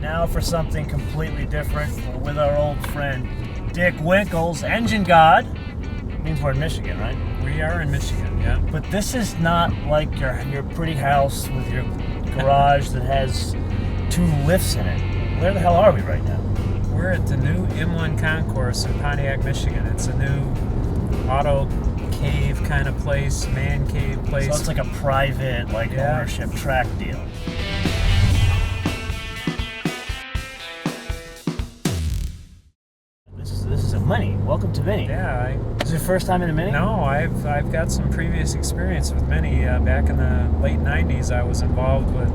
Now for something completely different. We're with our old friend Dick Winkles, Engine God. Means we're in Michigan, right? We are in Michigan, yeah. But this is not like your pretty house with your garage that has 2 lifts in it. Where the hell are we right now? We're at the new M1 Concourse in Pontiac, Michigan. It's a new auto cave kind of place, man cave place. So it's like a private, ownership track deal. This is a Mini. Welcome to Mini. Yeah. Is it your first time in a Mini? No, I've got some previous experience with Mini. Back in the late 90s, I was involved with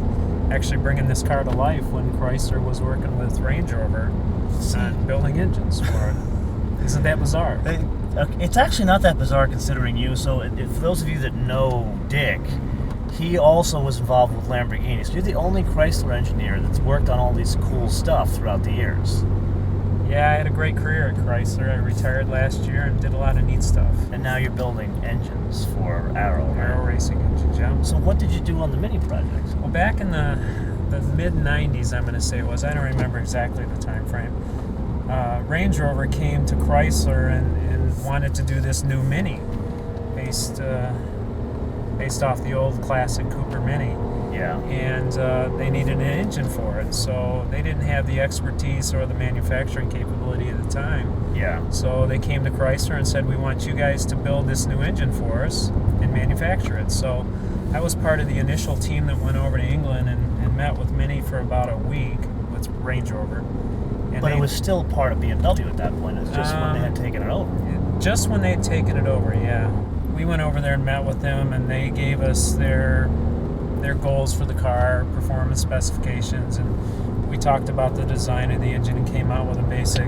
actually bringing this car to life when Chrysler was working with Range Rover on building engines for it. Isn't that bizarre? It's actually not that bizarre considering you. So for those of you that know Dick, he also was involved with Lamborghini. So you're the only Chrysler engineer that's worked on all these cool stuff throughout the years. Yeah, I had a great career at Chrysler. I retired last year and did a lot of neat stuff. And now you're building engines for Aero. Aero racing engines, yeah. So what did you do on the Mini project? Well, back in the mid-90s, I'm going to say it was. I don't remember exactly the time frame. Range Rover came to Chrysler and wanted to do this new Mini based off the old classic Cooper Mini. Yeah. And they needed an engine for it, so they didn't have the expertise or the manufacturing capability at the time. Yeah. So they came to Chrysler and said, we want you guys to build this new engine for us and manufacture it. So I was part of the initial team that went over to England and met with Mini for about a week with Range Rover. And but it was still part of BMW at that point. It was just when they had taken it over. Just when they had taken it over, yeah. We went over there and met with them, and they gave us their goals for the car, performance specifications, and we talked about the design of the engine and came out with a basic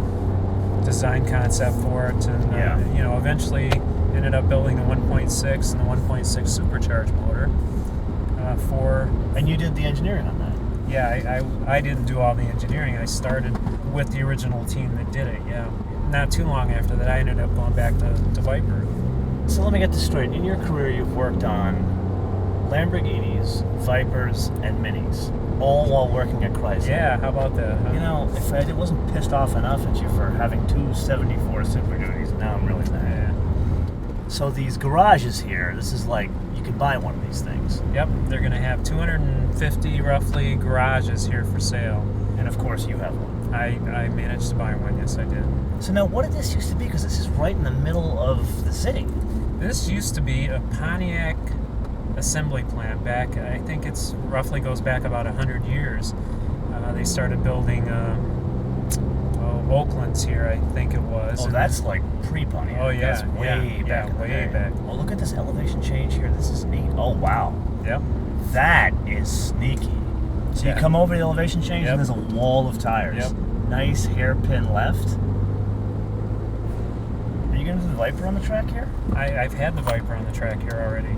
design concept for it. And eventually ended up building the 1.6 and the 1.6 supercharged motor for. And you did the engineering on that? Yeah, I didn't do all the engineering. I started with the original team that did it. Yeah. Not too long after that, I ended up going back to Viper. So let me get this straight. In your career, you've worked on Lamborghinis, Vipers, and Minis, all while working at Chrysler. Yeah, how about that? Huh? You know, if I wasn't pissed off enough at you for having 2 74 Super Duties, now I'm really mad. Yeah. So these garages here, this is like, you can buy one of these things. Yep, they're going to have 250 roughly garages here for sale. And of course you have one. I managed to buy one, yes I did. So now what did this used to be? Because this is right in the middle of the city. This used to be a Pontiac assembly plant back, I think it's roughly goes back about 100 years. They started building Oaklands here, I think it was. Oh, that's like pre-Pontiac. Oh, yeah. That's way back. Yeah, way back. Oh, look at this elevation change here. This is neat. Oh, wow. Yep. That is sneaky. So you come over the elevation change and there's a wall of tires. Yep. Nice hairpin left. Are you going to do the Viper on the track here? I've had the Viper on the track here already.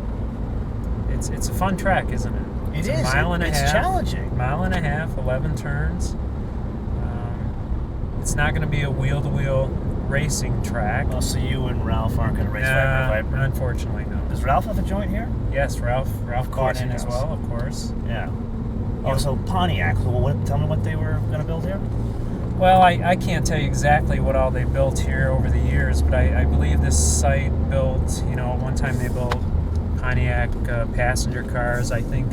It's a fun track, isn't it? It's a mile and a half. It's challenging. Mile and a half, 11 turns. It's not going to be a wheel-to-wheel racing track. Oh, so you and Ralph aren't going to race Viper? Unfortunately, no. Does Ralph have a joint here? Yes, Ralph bought in as well, of course. Yeah. Oh, so Pontiac. So tell me what they were going to build here? Well, I can't tell you exactly what all they built here over the years, but I believe this site built, at one time they built Pontiac passenger cars. I think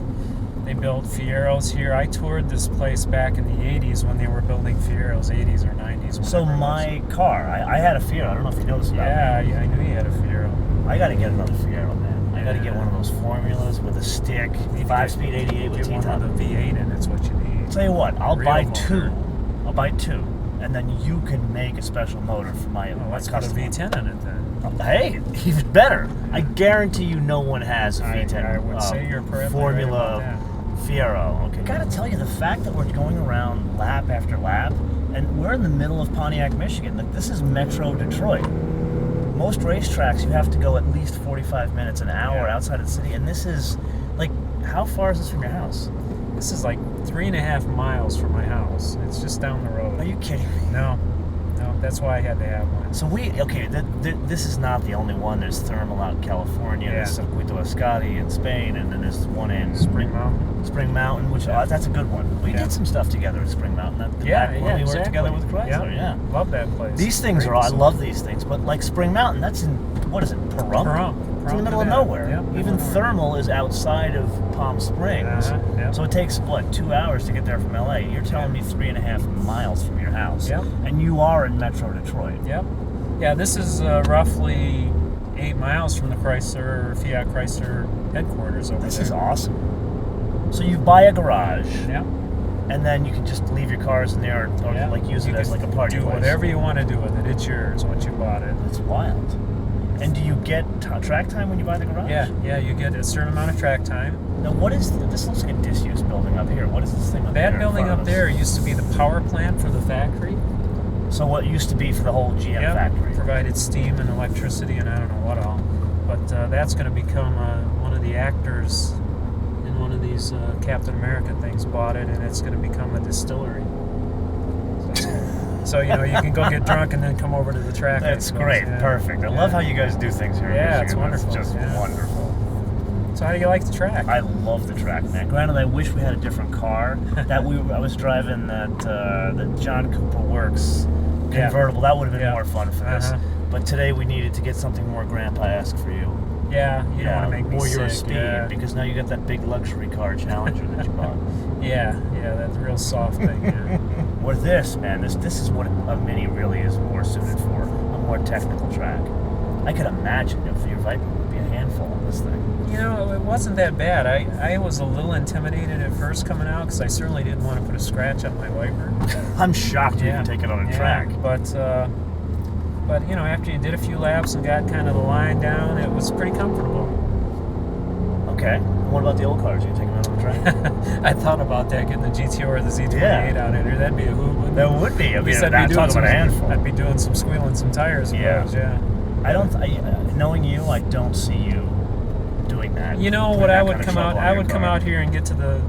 they built Fieros here. I toured this place back in the 80s when they were building Fieros, 80s or 90s. So my car, I had a Fiero. I don't know if you know this about me. Yeah, I knew you had a Fiero. I got to get another Fiero, man. I got to get one of those formulas with a stick, 5-speed 88 with T-top. Get one with a V8 in, it's what you need. Tell you what, I'll buy two, and then you can make a special motor for my let's custom. put a V10 in it then. Hey, even better. I guarantee you no one has a V10 I would say you're probably Formula right about Fiero. Okay. I gotta tell you, the fact that we're going around lap after lap, and we're in the middle of Pontiac, Michigan. Like, this is Metro Detroit. Most racetracks, you have to go at least 45 minutes, an hour outside of the city, and this is, like, how far is this from your house? This is like 3.5 miles from my house. It's just down the road. Are you kidding me? No. No, that's why I had to have one. So this is not the only one. There's thermal out in California. Yeah. There's Circuito Ascari in Spain, and then there's one in Spring Mountain. Spring Mountain, which that's a good one. We did some stuff together at Spring Mountain. We worked together with Chrysler. Yeah. Love that place. These things I love these things, but like Spring Mountain, that's in, what is it, Pahrump? It's in the middle of nowhere. Yep, Even thermal is outside of Palm Springs. Yep. So it takes, 2 hours to get there from LA. You're telling me 3.5 miles from your house. Yep. And you are in Metro Detroit. Yep. Yeah, this is roughly 8 miles from the Fiat Chrysler headquarters over there. This is awesome. So you buy a garage. Yeah. And then you can just leave your cars in there or like use it as like a party do place. Whatever you want to do with it. It's yours once you bought it. It's wild. And do you get track time when you buy the garage? Yeah, you get a certain amount of track time. Now, what is this? Looks like a disused building up here. What is this thing up there? That building up there used to be the power plant for the factory. So what used to be for the whole GM factory? Provided steam and electricity and I don't know what all. But that's going to become one of the actors in one of these Captain America things bought it, and it's going to become a distillery. So you can go get drunk and then come over to the track. That's great. Yeah. Perfect. I love how you guys do things here in Michigan. It's wonderful. It's just wonderful. So how do you like the track? I love the track, man. Granted, I wish we had a different car. I was driving that John Cooper Works convertible. That would have been more fun for this. But today we needed to get something more grandpa-esque for you. Yeah, you don't want to make me more sick. Your speed, because now you got that big luxury car Challenger that you bought. Yeah, that's a real soft thing. Yeah. Or this, man, this is what a Mini really is more suited for, a more technical track. I could imagine if your Viper would be a handful on this thing. It wasn't that bad. I was a little intimidated at first coming out because I certainly didn't want to put a scratch on my Viper. I'm shocked you didn't take it on a track. But after you did a few laps and got kind of the line down, it was pretty comfortable. Okay. And what about the old cars? You take them out on the track? I thought about that, getting the GTO or the Z28 out in here. That'd be a hoot. That would be. I'd be doing some squealing some tires. Knowing you, I don't see you doing that. I would come out here and get to the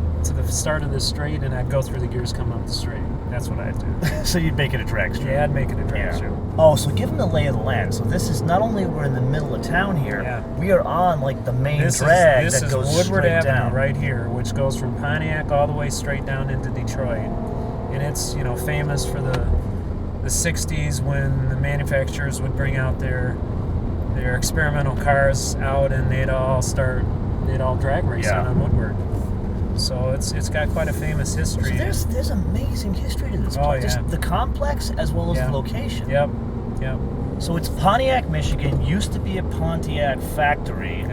start of the straight, and I'd go through the gears coming up the straight. That's what I'd do. So you'd make it a drag strip? Yeah, I'd make it a drag strip. Oh, so give them the lay of the land. So this is not only we're in the middle of town here, we are on like the main drag that goes Woodward straight Avenue down. right here, which goes from Pontiac all the way straight down into Detroit. And it's, famous for the 60s when the manufacturers would bring out their experimental cars out, and they'd all drag racing on Woodward. So it's got quite a famous history. So there's amazing history to this place. Just the complex as well as the location. Yep. So it's Pontiac, Michigan. Used to be a Pontiac factory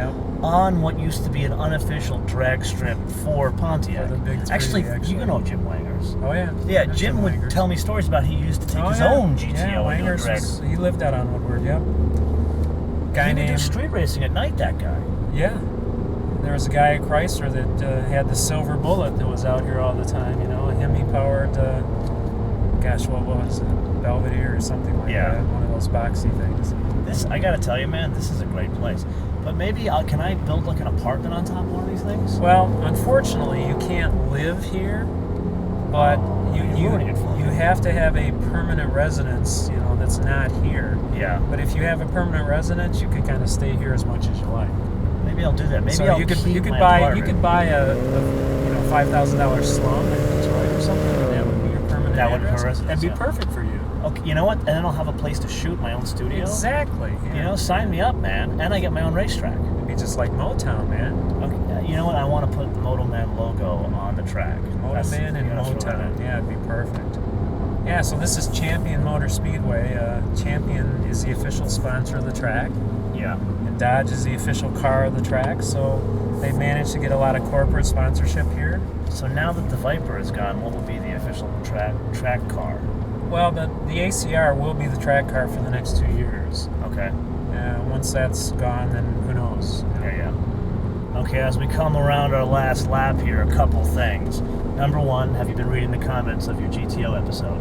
on what used to be an unofficial drag strip for Pontiac. For the big three, actually, you know Jim Wangers. Oh yeah. Yeah, Jim would Wangers. Tell me stories about he used to take his own GTO. Yeah, Wangers he lived out on Woodward. Yep. He would do street racing at night. That guy. Yeah. There was a guy at Chrysler that had the Silver Bullet that was out here all the time, a Hemi-powered, what was it, Belvedere or something like that, one of those boxy things. I gotta tell you, man, this is a great place. But maybe, can I build like an apartment on top of one of these things? Well, unfortunately, you can't live here, but you have to have a permanent residence, that's not here. Yeah. But if you have a permanent residence, you can kind of stay here as much as you like. Maybe I'll do that. Maybe so I'll you could buy a $5,000 slum in Detroit or something, and that would be your permanent address. That'd be perfect for you. Okay, you know what? And then I'll have a place to shoot my own studio. Exactly. Yeah. Sign me up, man. And I get my own racetrack. It'd be just like Motown, man. Okay, you know what? I want to put the MotoMan logo on the track. MotoMan and Motown. Yeah, it'd be perfect. Yeah, so this is Champion Motor Speedway. Champion is the official sponsor of the track. Yeah. And Dodge is the official car of the track, so they've managed to get a lot of corporate sponsorship here. So now that the Viper is gone, what will be the official track car? Well, the ACR will be the track car for the next 2 years. Okay. Once that's gone, then who knows? Yeah. Okay, as we come around our last lap here, a couple things. Number one, have you been reading the comments of your GTO episode?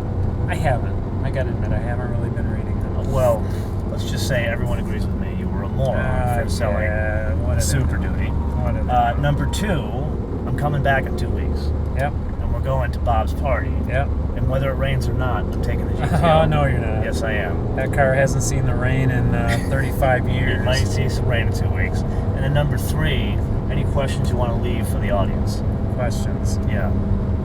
I haven't. I gotta admit, I haven't really been reading them. Well, let's just say everyone agrees with me. You were a moron for selling Super Duty. Number two, I'm coming back in 2 weeks. Yep. And we're going to Bob's party. Yep. And whether it rains or not, I'm taking the GTO. Oh, no, you're not. Yes, I am. That car hasn't seen the rain in 35 years. It might see some rain in 2 weeks. And then number 3, any questions you want to leave for the audience? Questions. Yeah.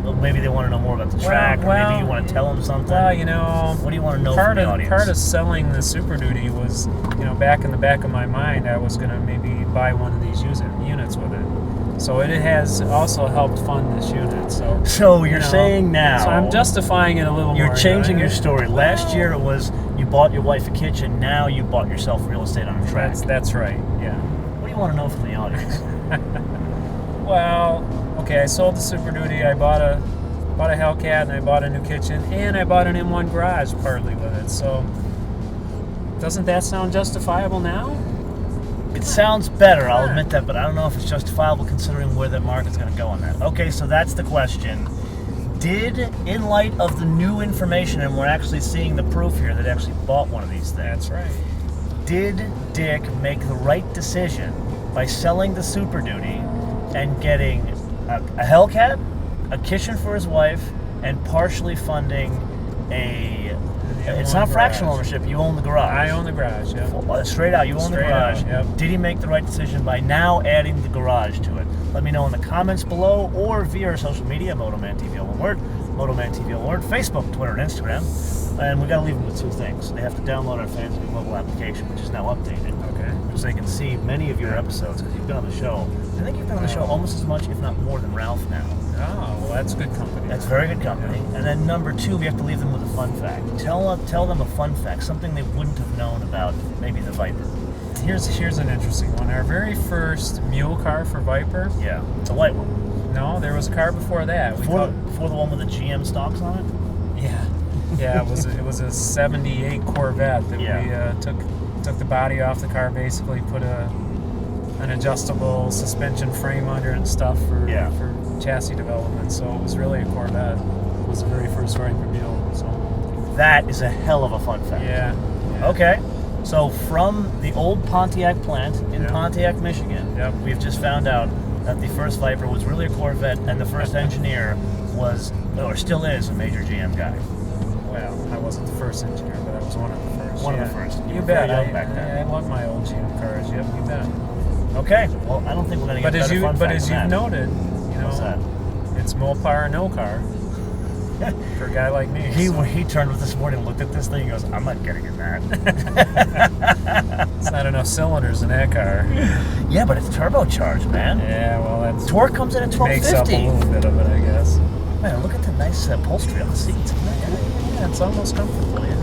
Well, maybe they want to know more about the track, or maybe you want to tell them something. Well, you know, what do you want to know from the audience? Part of selling the Super Duty was, you know, back in the back of my mind, I was going to maybe buy one of these units with it. So it has also helped fund this unit. So you're saying now. So I'm justifying it a little more. You're changing your story. Last year it was you bought your wife a kitchen. Now you bought yourself real estate on a track. That's right. Yeah. What do you want to know from the audience? Well, okay. I sold the Super Duty. I bought a Hellcat, and I bought a new kitchen, and I bought an M1 garage partly with it. So doesn't that sound justifiable now? It sounds better, I'll admit that, but I don't know if it's justifiable considering where the market's going to go on that. Okay, so that's the question. In light of the new information, and we're actually seeing the proof here that actually bought one of these things. That's right. Did Dick make the right decision by selling the Super Duty and getting a Hellcat, a kitchen for his wife, and partially funding it's not fractional ownership, you own the garage. I own the garage, yeah. Straight out, you own the garage. Yep. Did he make the right decision by now adding the garage to it? Let me know in the comments below or via our social media, MotoManTV, all one word, MotoManTV, all one word, Facebook, Twitter, and Instagram. And we got to leave them with 2 things. They have to download our fans' new mobile application, which is now updated. Okay. So they can see many of your episodes, because you've been on the show. I think you've been on the show almost as much, if not more, than Ralph now. Oh, well, that's good company. That's very good company. And then number 2, we have to leave them with a fun fact. Tell them a fun fact, something they wouldn't have known about maybe the Viper. Here's an interesting one. Our very first mule car for Viper. Yeah, it's a white one. No, there was a car before that. Before the one with the GM stalks on it? Yeah. Yeah, it was a 78 Corvette that we took the body off the car, basically put an adjustable suspension frame under it and stuff for chassis development. So it was really a Corvette. It was the very first Viper mule. So that is a hell of a fun fact. Yeah. Okay. So from the old Pontiac plant in Pontiac, Michigan, we've just found out that the first Viper was really a Corvette, and the first engineer was, or still is, a major GM guy. Well, I wasn't the first engineer, but I was one of the first. One of the first. You bet. I love my old GM cars. Yep, you bet. Okay. Well, I don't think we're going to get better fun But facts as than you've that. noted, What's that? It's Mopar or no car for a guy like me. He turned with this morning, looked at this thing, and goes, "I'm not getting in that." It's not enough cylinders in that car. Yeah, but it's turbocharged, man. Yeah, well, that's torque comes in at 1250. Makes up a little bit of it, I guess. Man, look at the nice upholstery on the seats. Yeah, it's almost comfortable. Yeah.